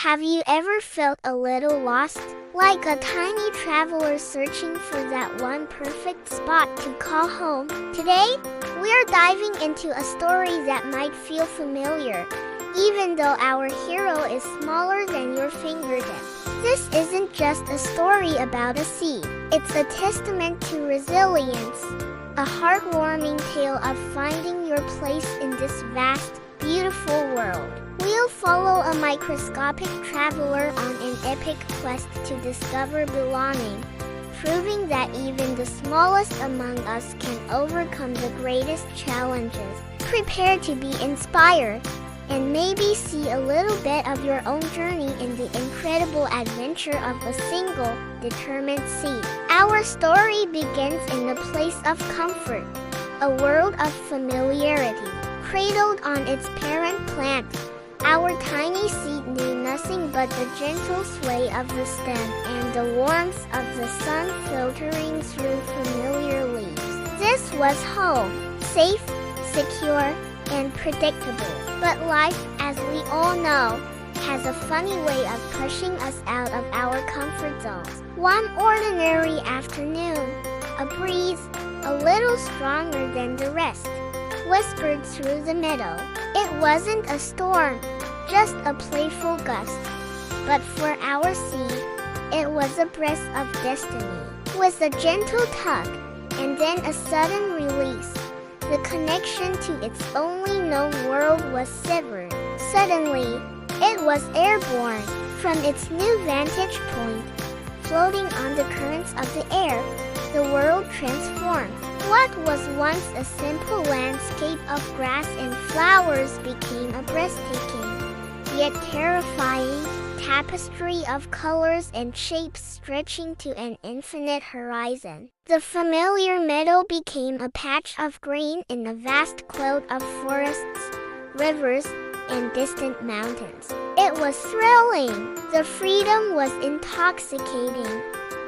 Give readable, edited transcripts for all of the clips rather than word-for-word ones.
Have you ever felt a little lost? Like a tiny traveler searching for that one perfect spot to call home? Today, we're diving into a story that might feel familiar, even though our hero is smaller than your fingertip. This isn't just a story about a sea. It's a testament to resilience, a heartwarming tale of finding your place in this vast, beautiful world. We'll follow a microscopic traveler on an epic quest to discover belonging, proving that even the smallest among us can overcome the greatest challenges. Prepare to be inspired, and maybe see a little bit of your own journey in the incredible adventure of a single, determined sea. Our story begins in a place of comfort, a world of familiarity. Cradled on its parent plant, our tiny seed knew nothing but the gentle sway of the stem and the warmth of the sun filtering through familiar leaves. This was home, safe, secure, and predictable. But life, as we all know, has a funny way of pushing us out of our comfort zones. One ordinary afternoon, a breeze, a little stronger than the rest, whispered through the meadow. It wasn't a storm, just a playful gust. But for our seed, it was a breath of destiny. With a gentle tug, and then a sudden release, the connection to its only known world was severed. Suddenly, it was airborne. From its new vantage point, floating on the currents of the air, the world transformed. What was once a simple landscape of grass and flowers became a breathtaking, yet terrifying, tapestry of colors and shapes stretching to an infinite horizon. The familiar meadow became a patch of green in a vast cloud of forests, rivers, and distant mountains. It was thrilling. The freedom was intoxicating,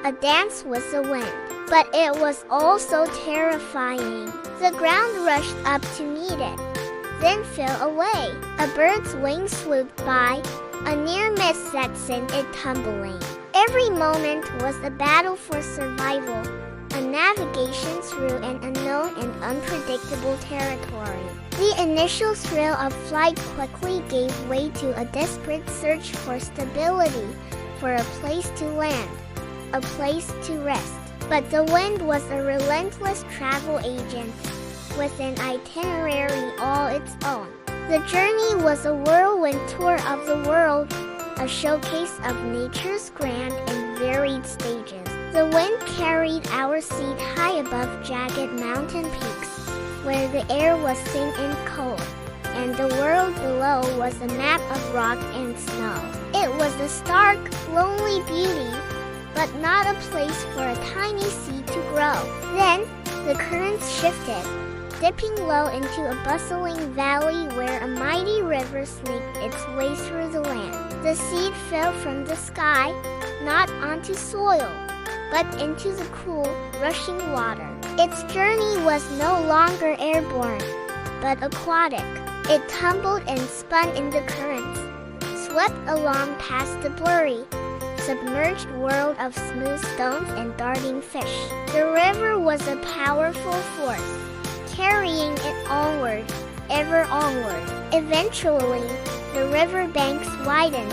a dance with the wind. But it was also terrifying. The ground rushed up to meet it, then fell away. A bird's wing swooped by, a near miss that sent it tumbling. Every moment was a battle for survival, a navigation through an unknown and unpredictable territory. The initial thrill of flight quickly gave way to a desperate search for stability, for a place to land, a place to rest. But the wind was a relentless travel agent, with an itinerary all its own. The journey was a whirlwind tour of the world, a showcase of nature's grand and varied stages. The wind carried our seed high above jagged mountain peaks, where the air was thin and cold, and the world below was a map of rock and snow. It was a stark, lonely beauty, but not a place for a tiny seed to grow. Then, the currents shifted, dipping low into a bustling valley where a mighty river snaked its way through the land. The seed fell from the sky, not onto soil, but into the cool, rushing water. Its journey was no longer airborne, but aquatic. It tumbled and spun in the currents, swept along past the blurry, submerged world of smooth stones and darting fish. The river was a powerful force, carrying it onward, ever onward. Eventually, the river banks widened,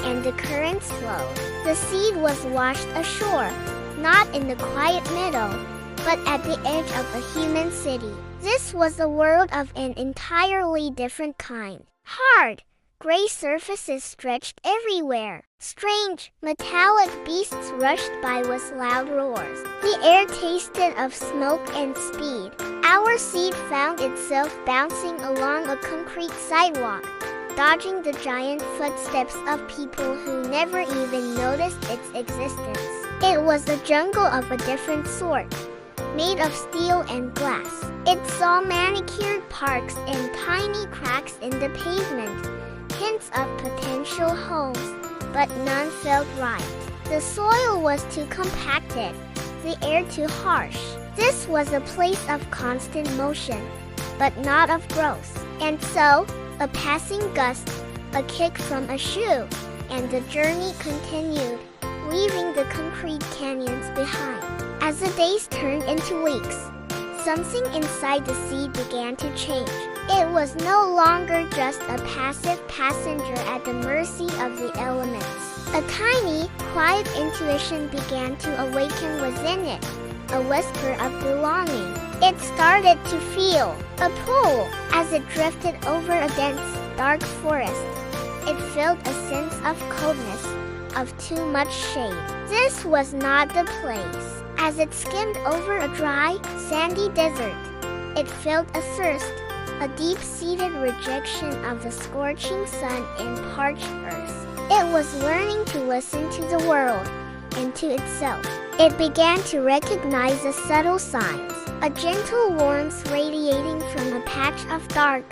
and the currents slowed. The seed was washed ashore, not in the quiet meadow, but at the edge of a human city. This was a world of an entirely different kind. Hard, gray surfaces stretched everywhere. Strange, metallic beasts rushed by with loud roars. The air tasted of smoke and speed. Our seed found itself bouncing along a concrete sidewalk, dodging the giant footsteps of people who never even noticed its existence. It was a jungle of a different sort, made of steel and glass. It saw manicured parks and tiny cracks in the pavement, hints of potential homes, but none felt right. The soil was too compacted, the air too harsh. This was a place of constant motion, but not of growth. And so, a passing gust, a kick from a shoe, and the journey continued, leaving the concrete canyons behind. As the days turned into weeks, something inside the seed began to change. It was no longer just a passive passenger at the mercy of the elements. A tiny, quiet intuition began to awaken within it, a whisper of belonging. It started to feel a pull as it drifted over a dense, dark forest. It felt a sense of coldness, of too much shade. This was not the place. As it skimmed over a dry, sandy desert, it felt a thirst, a deep-seated rejection of the scorching sun and parched earth. It was learning to listen to the world and to itself. It began to recognize the subtle signs, a gentle warmth radiating from a patch of dark,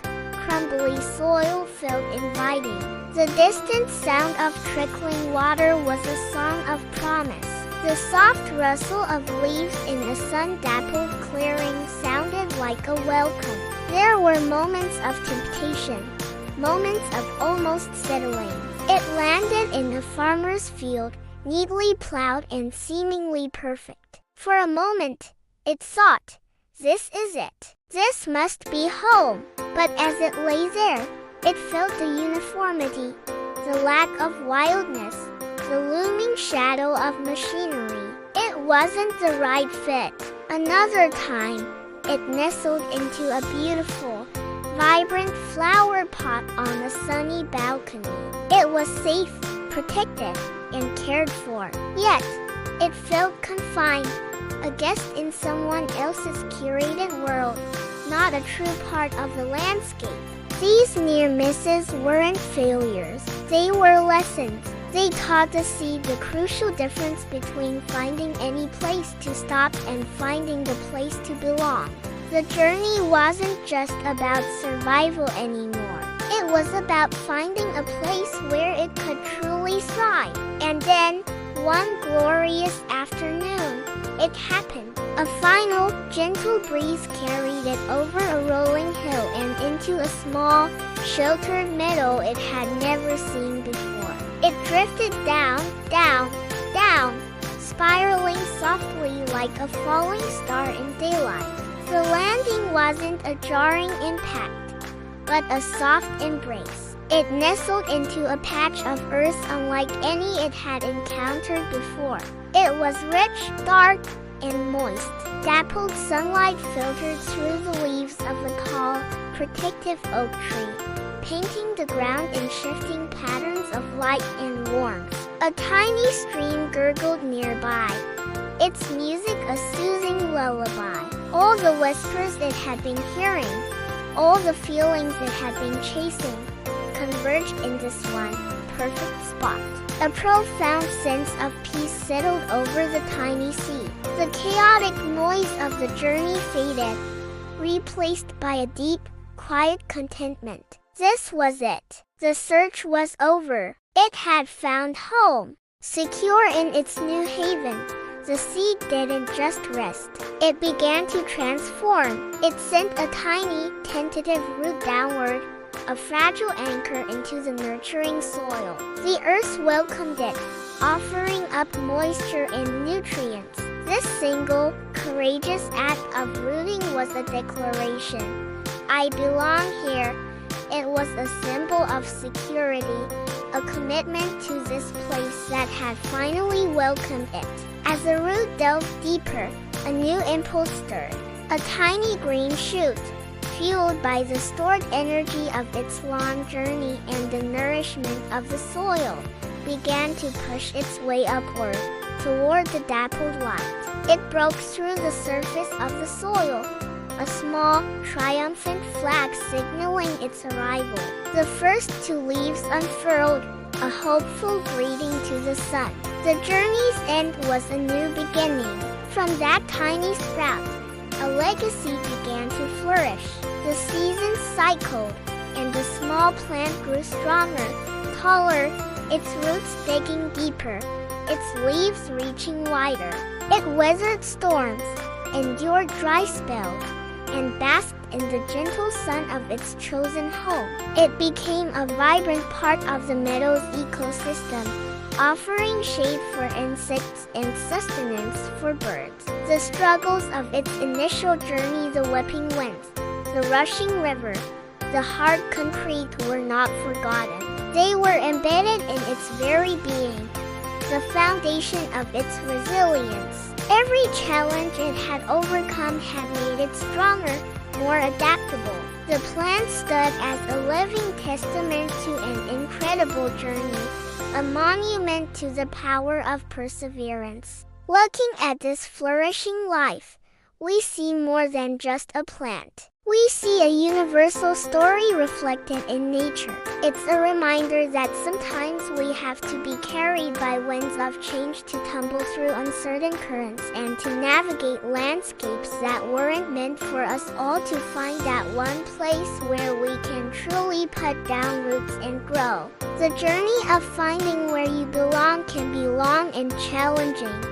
crumbly soil felt inviting. The distant sound of trickling water was a song of promise. The soft rustle of leaves in a sun-dappled clearing sounded like a welcome. There were moments of temptation, moments of almost settling. It landed in a farmer's field, neatly plowed and seemingly perfect. For a moment, it thought, "This is it. This must be home." But as it lay there, it felt the uniformity, the lack of wildness, the looming shadow of machinery. It wasn't the right fit. Another time, it nestled into a beautiful, vibrant flower pot on a sunny balcony. It was safe, protected, and cared for. Yet, it felt confined, a guest in someone else's curated world, not a true part of the landscape. These near misses weren't failures. They were lessons. They taught the seed the crucial difference between finding any place to stop and finding the place to belong. The journey wasn't just about survival anymore. It was about finding a place where it could truly thrive. And then, one glorious afternoon, it happened. A final, gentle breeze carried it over a rolling hill and into a small, sheltered meadow it had never seen before. It drifted down, down, down, spiraling softly like a falling star in daylight. The landing wasn't a jarring impact, but a soft embrace. It nestled into a patch of earth unlike any it had encountered before. It was rich, dark, and moist. Dappled sunlight filtered through the leaves of a tall, protective oak tree, painting the ground in shifting patterns of light and warmth. A tiny stream gurgled nearby, its music a soothing lullaby. All the whispers it had been hearing, all the feelings it had been chasing, converged in this one perfect spot. A profound sense of peace settled over the tiny seed. The chaotic noise of the journey faded, replaced by a deep, quiet contentment. This was it. The search was over. It had found home. Secure in its new haven, the seed didn't just rest. It began to transform. It sent a tiny, tentative root downward, a fragile anchor into the nurturing soil. The earth welcomed it, offering up moisture and nutrients. This single, courageous act of rooting was a declaration. I belong here. It was a symbol of security, a commitment to this place that had finally welcomed it. As the root delved deeper, a new impulse stirred. A tiny green shoot, fueled by the stored energy of its long journey and the nourishment of the soil, began to push its way upward, toward the dappled light. It broke through the surface of the soil, a small, triumphant flag signaling its arrival. The first two leaves unfurled, a hopeful greeting to the sun. The journey's end was a new beginning. From that tiny sprout, a legacy began to flourish. The seasons cycled, and the small plant grew stronger, taller, its roots digging deeper, its leaves reaching wider. It weathered storms, endured dry spells, and basked in the gentle sun of its chosen home. It became a vibrant part of the meadow's ecosystem, offering shade for insects and sustenance for birds. The struggles of its initial journey, the whipping winds, the rushing river, the hard concrete were not forgotten. They were embedded in its very being, the foundation of its resilience. Every challenge it had overcome had made it stronger, more adaptable. The plant stood as a living testament to an incredible journey, a monument to the power of perseverance. Looking at this flourishing life, we see more than just a plant. We see a universal story reflected in nature. It's a reminder that sometimes we have to be carried by winds of change to tumble through uncertain currents and to navigate landscapes that weren't meant for us, all to find that one place where we can truly put down roots and grow. The journey of finding where you belong can be long and challenging,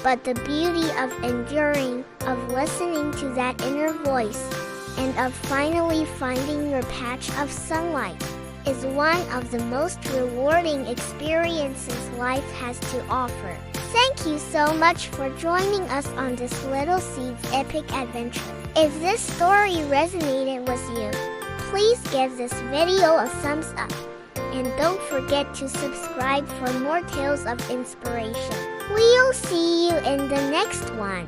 but the beauty of enduring, of listening to that inner voice, and of finally finding your patch of sunlight is one of the most rewarding experiences life has to offer. Thank you so much for joining us on this Little Seeds epic adventure. If this story resonated with you, please give this video a thumbs up. And don't forget to subscribe for more tales of inspiration. We'll see you in the next one.